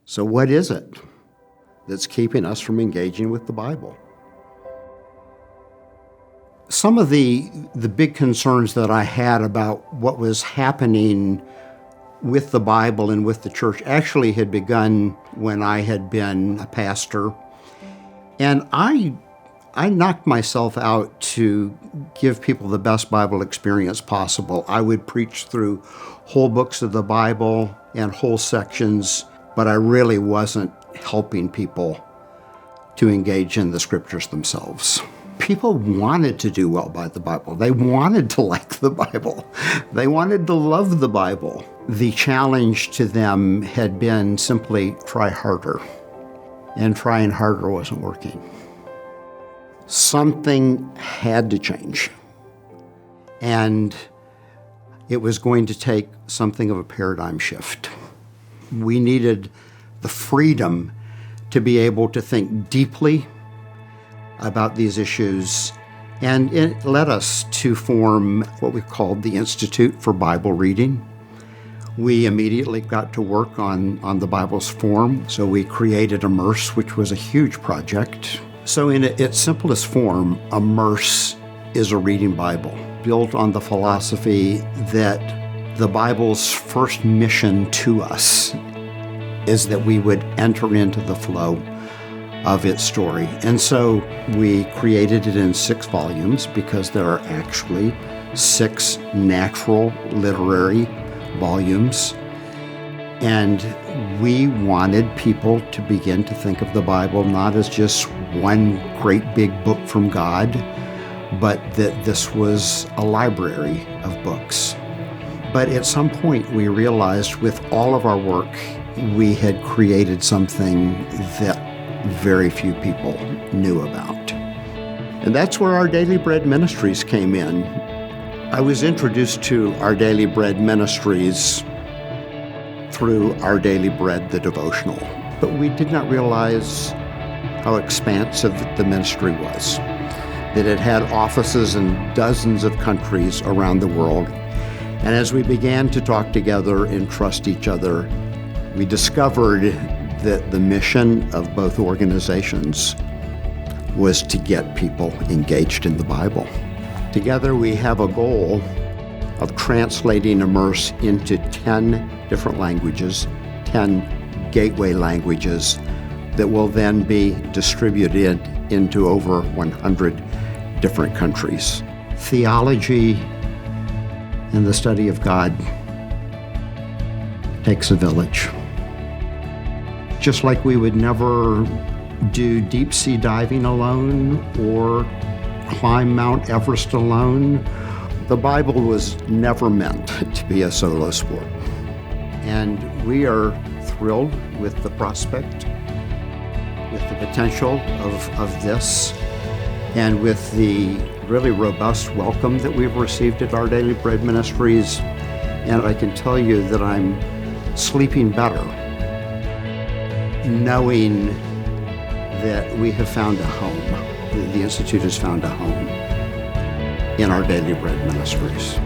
So what is it that's keeping us from engaging with the Bible? Some of the big concerns that I had about what was happening with the Bible and with the church actually had begun when I had been a pastor. And I knocked myself out to give people the best Bible experience possible. I would preach through whole books of the Bible and whole sections, but I really wasn't helping people to engage in the scriptures themselves. People wanted to do well by the Bible. They wanted to like the Bible. They wanted to love the Bible. The challenge to them had been simply try harder. And trying harder wasn't working. Something had to change. And it was going to take something of a paradigm shift. We needed the freedom to be able to think deeply about these issues, and it led us to form what we called the Institute for Bible Reading. We immediately got to work on the Bible's form, so we created Immerse, which was a huge project. So in its simplest form, Immerse is a reading Bible, built on the philosophy that the Bible's first mission to us is that we would enter into the flow of its story. And so we created it in 6 volumes because there are actually 6 natural literary volumes. And we wanted people to begin to think of the Bible not as just one great big book from God, but that this was a library of books. But at some point we realized with all of our work, we had created something that very few people knew about. And that's where our Daily Bread Ministries came in. I was introduced to our Daily Bread Ministries through Our Daily Bread, the devotional. But we did not realize how expansive the ministry was, that it had offices in dozens of countries around the world. And as we began to talk together and trust each other, we discovered that the mission of both organizations was to get people engaged in the Bible. Together we have a goal of translating Immerse into 10 different languages, 10 gateway languages that will then be distributed into over 100 different countries. Theology and the study of God takes a village. Just like we would never do deep sea diving alone or climb Mount Everest alone, the Bible was never meant to be a solo sport. And we are thrilled with the prospect, with the potential of this, and with the really robust welcome that we've received at Our Daily Bread Ministries. And I can tell you that I'm sleeping better, knowing that we have found a home, the Institute has found a home in Our Daily Bread Ministries.